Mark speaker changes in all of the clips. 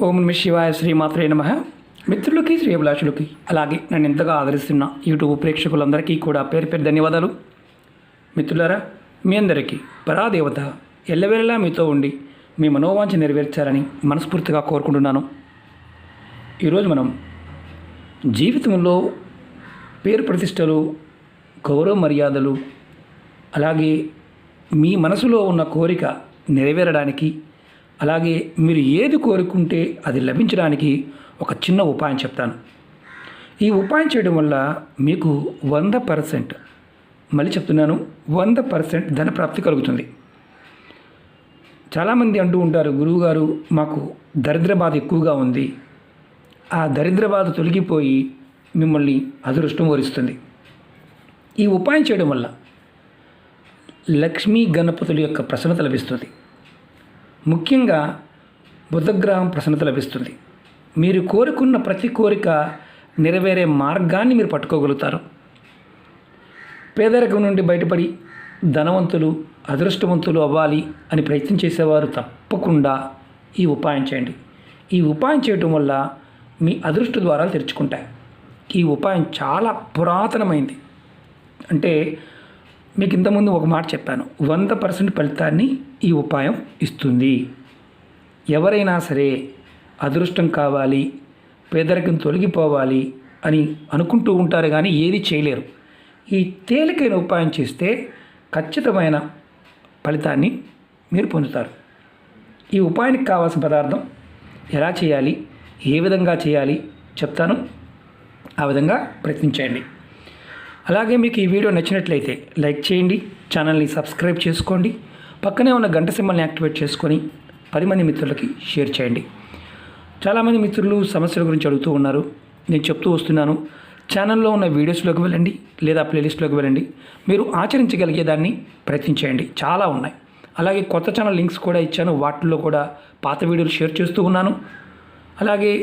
Speaker 1: ఓం నమ శివాయ, శ్రీమాత్రే నమః. మిత్రులకి, శ్రేయభిలాషులకి, అలాగే నన్ను ఎంతగా ఆదరిస్తున్న యూట్యూబ్ ప్రేక్షకులందరికీ కూడా పేరు పేరు ధన్యవాదాలు. మిత్రులారా, మీ అందరికీ పరాదేవత ఎల్లవేళలా మీతో ఉండి మీ మనోవాంఛ నెరవేర్చాలని మనస్ఫూర్తిగా కోరుకుంటున్నాను. ఈరోజు మనం జీవితంలో పేరు ప్రతిష్టలు, గౌరవ మర్యాదలు, అలాగే మీ మనసులో ఉన్న కోరిక నెరవేరడానికి, అలాగే మీరు ఏది కోరుకుంటే అది లభించడానికి ఒక చిన్న ఉపాయం చెప్తాను. ఈ ఉపాయం చేయడం వల్ల మీకు 100%, మళ్ళీ చెప్తున్నాను, 100% ధన ప్రాప్తి కలుగుతుంది. చాలామంది అంటూ ఉంటారు, గురువుగారు మాకు దరిద్ర బాధ ఎక్కువగా ఉంది, ఆ దరిద్ర బాధ తొలగిపోయి మిమ్మల్ని అదృష్టం వరిస్తుంది. ఈ ఉపాయం చేయడం వల్ల లక్ష్మీ గణపతుల యొక్క ప్రసన్నత లభిస్తుంది. ముఖ్యంగా బుధగ్రహం ప్రసన్నత లభిస్తుంది. మీరు కోరుకున్న ప్రతి కోరిక నెరవేరే మార్గాన్ని మీరు పట్టుకోగలుగుతారు. పేదరికం నుండి బయటపడి ధనవంతులు, అదృష్టవంతులు అవ్వాలి అని ప్రయత్నం చేసేవారు తప్పకుండా ఈ ఉపాయం చేయండి. ఈ ఉపాయం చేయటం వల్ల మీ అదృష్ట ద్వారాలు తెరుచుకుంటాయి. ఈ ఉపాయం చాలా పురాతనమైంది. అంటే మీకు ఇంతకుముందు ఒక మాట చెప్పాను, 100% ఫలితాన్ని ఈ ఉపాయం ఇస్తుంది. ఎవరైనా సరే అదృష్టం కావాలి, పేదరికం తొలగిపోవాలి అని అనుకుంటూ ఉంటారు, కానీ ఏది చేయలేరు. ఈ తేలికైన ఉపాయం చేస్తే ఖచ్చితమైన ఫలితాన్ని మీరు పొందుతారు. ఈ ఉపాయానికి కావాల్సిన పదార్థం ఎలా చేయాలి, ఏ విధంగా చేయాలి చెప్తాను. ఆ విధంగా ప్రయత్నించండి. అలాగే మీకు ఈ వీడియో నచ్చినట్లయితే లైక్ చేయండి, ఛానల్ని సబ్స్క్రైబ్ చేసుకోండి, పక్కనే ఉన్న గంట సింబల్ని యాక్టివేట్ చేసుకొని 10 మంది మిత్రులకి షేర్ చేయండి. చాలామంది మిత్రులు సమస్యల గురించి అడుగుతూ ఉన్నారు. నేను చెప్తూ వస్తున్నాను, ఛానల్లో ఉన్న వీడియోస్లోకి వెళ్ళండి లేదా ప్లేలిస్ట్లోకి వెళ్ళండి. మీరు ఆచరించగలిగేదాన్ని ప్రయత్నించేయండి. చాలా ఉన్నాయి. అలాగే కొత్త ఛానల్ లింక్స్ కూడా ఇచ్చాను, వాటిల్లో కూడా పాత వీడియోలు షేర్ చేస్తూ ఉన్నాను. అలాగే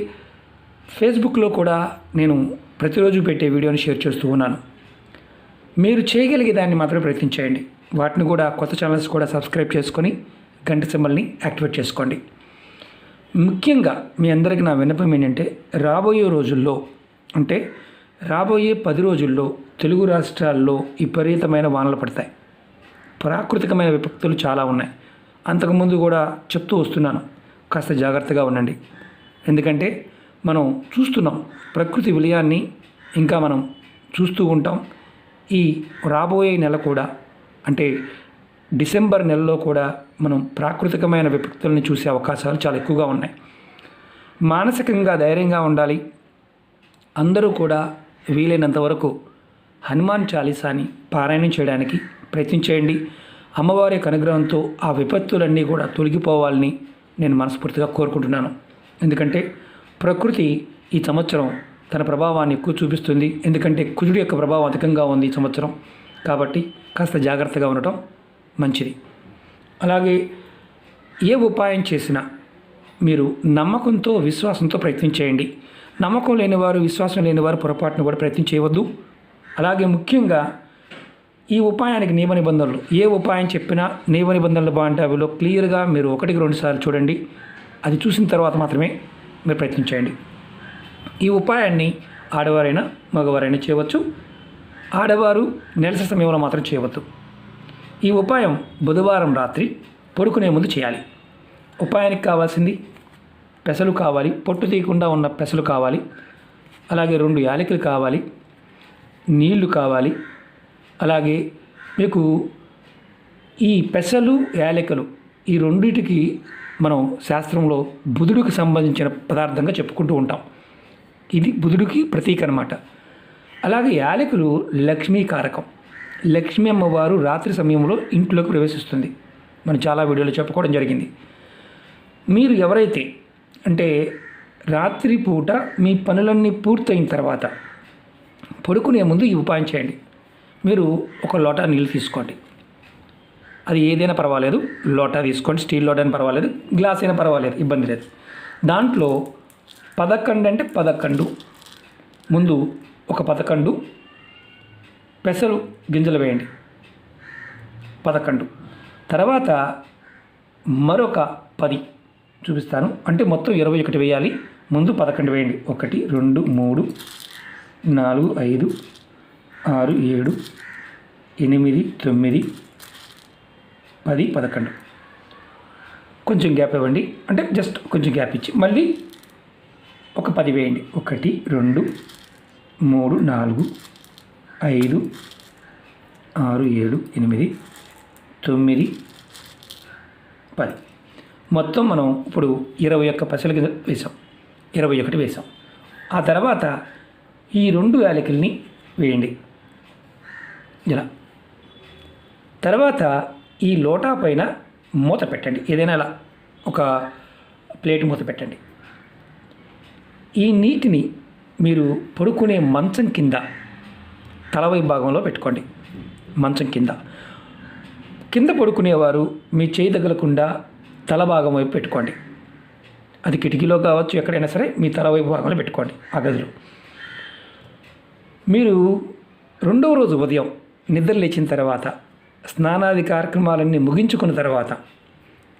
Speaker 1: ఫేస్బుక్లో కూడా నేను ప్రతిరోజు పెట్టే వీడియోని షేర్ చేస్తూ ఉన్నాను. మీరు చేయగలిగే దాన్ని మాత్రమే ప్రయత్నించేయండి. వాటిని కూడా కొత్త ఛానల్స్ కూడా సబ్స్క్రైబ్ చేసుకొని గంట సింబల్ని యాక్టివేట్ చేసుకోండి. ముఖ్యంగా మీ అందరికీ నా విన్నపం ఏంటంటే, రాబోయే రోజుల్లో, అంటే రాబోయే 10 రోజుల్లో తెలుగు రాష్ట్రాల్లో విపరీతమైన వానలు పడతాయి. ప్రాకృతికమైన విపత్తులు చాలా ఉన్నాయి. అంతకుముందు కూడా చెప్తూ వస్తున్నాను, కాస్త జాగ్రత్తగా ఉండండి. ఎందుకంటే మనం చూస్తున్నాం ప్రకృతి విలయాన్ని, ఇంకా మనం చూస్తూ ఉంటాం. ఈ రాబోయే నెల కూడా, అంటే డిసెంబర్ నెలలో కూడా మనం ప్రాకృతికమైన విపత్తులను చూసే అవకాశాలు చాలా ఎక్కువగా ఉన్నాయి. మానసికంగా ధైర్యంగా ఉండాలి. అందరూ కూడా వీలైనంత వరకు హనుమాన్ చాలీసాని పారాయణం చేయడానికి ప్రయత్నించేయండి. అమ్మవారి యొక్క అనుగ్రహంతో ఆ విపత్తులన్నీ కూడా తొలగిపోవాలని నేను మనస్ఫూర్తిగా కోరుకుంటున్నాను. ఎందుకంటే ప్రకృతి ఈ సంవత్సరం తన ప్రభావాన్ని ఎక్కువ చూపిస్తుంది. ఎందుకంటే కుజుడి యొక్క ప్రభావం అధికంగా ఉంది ఈ సంవత్సరం. కాబట్టి కాస్త జాగ్రత్తగా ఉండటం మంచిది. అలాగే ఏ ఉపాయం చేసినా మీరు నమ్మకంతో, విశ్వాసంతో ప్రయత్నం చేయండి. నమ్మకం లేనివారు, విశ్వాసం లేనివారు పొరపాటును కూడా ప్రయత్నం చేయవద్దు. అలాగే ముఖ్యంగా ఈ ఉపాయానికి నియమ నిబంధనలు, ఏ ఉపాయం చెప్పినా నియమ నిబంధనలు బాగుంటే అవిలో క్లియర్గా మీరు 1-2 సార్లు చూడండి. అది చూసిన తర్వాత మాత్రమే మీరు ప్రయత్నించండి. ఈ ఉపాయాన్ని ఆడవారైనా మగవారైనా చేయవచ్చు. ఆడవారు నెలసరి సమయంలో మాత్రం చేయవద్దు. ఈ ఉపాయం బుధవారం రాత్రి పడుకునే ముందు చేయాలి. ఉపాయానికి కావాల్సింది పెసలు కావాలి, పొట్టు తీయకుండా ఉన్న పెసలు కావాలి. అలాగే 2 యాలకులు కావాలి, నీళ్లు కావాలి. అలాగే మీకు ఈ పెసలు, యాలకులు ఈ రెండింటికి మనం శాస్త్రంలో బుధుడికి సంబంధించిన పదార్థంగా చెప్పుకుంటూ ఉంటాం. ఇది బుధుడికి ప్రతీక అన్నమాట. అలాగే యాలకులు లక్ష్మీ కారకం. లక్ష్మీ అమ్మవారు రాత్రి సమయంలో ఇంట్లోకి ప్రవేశిస్తుంది. మనం చాలా వీడియోలో చెప్పుకోవడం జరిగింది. మీరు ఎవరైతే, అంటే రాత్రిపూట మీ పనులన్నీ పూర్తయిన తర్వాత పడుకునే ముందు ఈ ఉపాయం చేయండి. మీరు ఒక లోటా నీళ్ళు తీసుకోండి. అది ఏదైనా పర్వాలేదు, లోటా తీసుకోండి. స్టీల్ లోటా అయినా పర్వాలేదు, గ్లాస్ అయినా పర్వాలేదు, ఇబ్బంది లేదు. దాంట్లో 11 అంటే 11 ముందు ఒక 11 పెసలు గింజలు వేయండి. 11 తర్వాత మరొక 10 చూపిస్తాను. అంటే మొత్తం 21 వేయాలి. ముందు 11 వేయండి. 1 2 3 4 5 6 7 8 9 10 11. కొంచెం గ్యాప్ ఇవ్వండి. అంటే జస్ట్ కొంచెం గ్యాప్ ఇచ్చి మళ్ళీ ఒక 10 వేయండి. 1 2 3 4 5 6 7 8 9 10. మొత్తం మనం ఇప్పుడు 21 పైసలు కింద వేసాం. 21 వేసాం. ఆ తర్వాత ఈ 2 యాలకుల్ని వేయండి ఇలా. తర్వాత ఈ లోటా పైన మూత పెట్టండి. ఏదైనా ఇలా ఒక ప్లేట్ మూత పెట్టండి. ఈ నీటిని మీరు పడుకునే మంచం కింద తలవై భాగంలో పెట్టుకోండి. మంచం కింద పడుకునేవారు మీ చేయి తగలకుండా తల భాగం వైపు పెట్టుకోండి. అది కిటికీలో కావచ్చు, ఎక్కడైనా సరే మీ తల వైపు భాగంలో పెట్టుకోండి ఆ గదిలో. మీరు 2వ రోజు ఉదయం నిద్ర లేచిన తర్వాత స్నానాది కార్యక్రమాలన్నీ ముగించుకున్న తర్వాత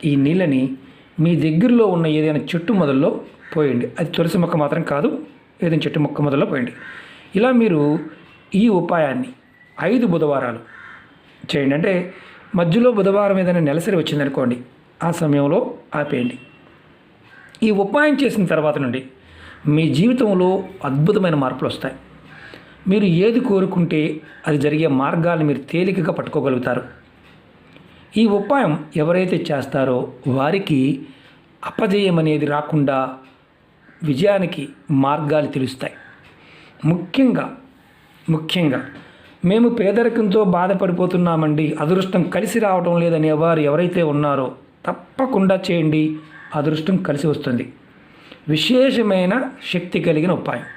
Speaker 1: ఈ నీళ్ళని మీ దగ్గరలో ఉన్న ఏదైనా చెట్టు మొదల్లో పోయండి. అది తులసి మొక్క మాత్రం కాదు, ఏదైనా చెట్టు మొక్క మొదల్లో పోయండి. ఇలా మీరు ఈ ఉపాయాన్ని 5 బుధవారాలు చేయండి. అంటే మధ్యలో బుధవారం ఏదైనా నెలసరి వచ్చిందనుకోండి, ఆ సమయంలో ఆపేయండి. ఈ ఉపాయం చేసిన తర్వాత నుండి మీ జీవితంలో అద్భుతమైన మార్పులు వస్తాయి. మీరు ఏది కోరుకుంటే అది జరిగే మార్గాలు మీరు తేలికగా పట్టుకోగలుగుతారు. ఈ ఉపాయం ఎవరైతే చేస్తారో వారికి అపజయం అనేది రాకుండా విజయానికి మార్గాలు తెలుస్తాయి. ముఖ్యంగా మేము పేదరికంతో బాధపడిపోతున్నామండి, అదృష్టం కలిసి రావడం లేదనే వారు ఎవరైతే ఉన్నారో తప్పకుండా చేయండి. అదృష్టం కలిసి వస్తుంది. విశేషమైన శక్తి కలిగిన ఉపాయం.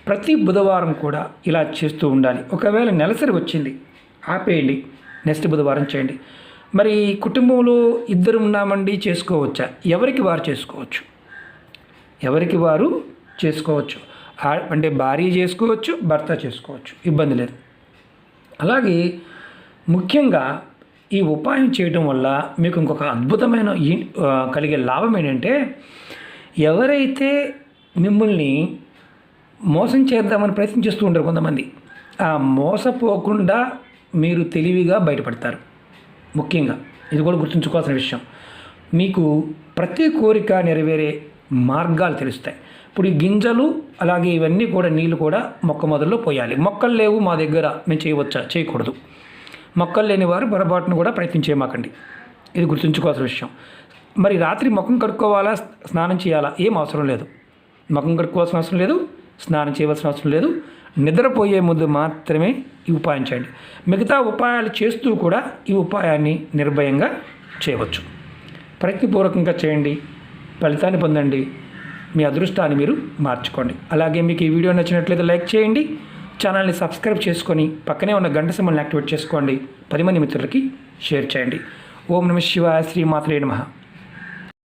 Speaker 1: ప్రతి బుధవారం కూడా ఇలా చేస్తూ ఉండాలి. ఒకవేళ నెలసరి వచ్చింది ఆపేయండి, నెక్స్ట్ బుధవారం చేయండి. మరి కుటుంబంలో 2 ఉన్నామండి, చేసుకోవచ్చా? ఎవరికి వారు చేసుకోవచ్చు. అంటే భార్య చేసుకోవచ్చు, భర్త చేసుకోవచ్చు, ఇబ్బంది లేదు. అలాగే ముఖ్యంగా ఈ ఉపాయం చేయడం వల్ల మీకు ఇంకొక అద్భుతమైన కలిగే లాభం ఏంటంటే, ఎవరైతే మిమ్మల్ని మోసం చేద్దామని ప్రయత్నం చేస్తూ ఉంటారు కొంతమంది, ఆ మోసపోకుండా మీరు తెలివిగా బయటపడతారు. ముఖ్యంగా ఇది కూడా గుర్తుంచుకోవాల్సిన విషయం. మీకు ప్రతి కోరిక నెరవేరే మార్గాలు తెలుస్తాయి. ఇప్పుడు ఈ గింజలు అలాగే ఇవన్నీ కూడా నీళ్ళు కూడా మొక్క మొదల్లో పోయాలి. మొక్కలు లేవు మా దగ్గర, మేము చేయవచ్చా? చేయకూడదు. మొక్కలు లేని వారు పొరపాటును కూడా ప్రయత్నం చేయమాకండి. ఇది గుర్తుంచుకోవాల్సిన విషయం. మరి రాత్రి ముఖం కడుక్కోవాలా, స్నానం చేయాలా? ఏం అవసరం లేదు. ముఖం కడుక్కోవాల్సిన అవసరం లేదు, స్నానం చేయవలసిన అవసరం లేదు. నిద్రపోయే ముందు మాత్రమే ఈ ఉపాయం చేయండి. మిగతా ఉపాయాలు చేస్తూ కూడా ఈ ఉపాయాన్ని నిర్భయంగా చేయవచ్చు. ప్రయత్నపూర్వకంగా చేయండి, ఫలితాన్ని పొందండి, మీ అదృష్టాన్ని మీరు మార్చుకోండి. అలాగే మీకు ఈ వీడియో నచ్చినట్లయితే లైక్ చేయండి, ఛానల్ని సబ్స్క్రైబ్ చేసుకొని పక్కనే ఉన్న గంట సింబల్ని యాక్టివేట్ చేసుకోండి. 10 మంది మిత్రులకి షేర్ చేయండి. ఓం నమః శివాయ. శ్రీమాత్రే నమః.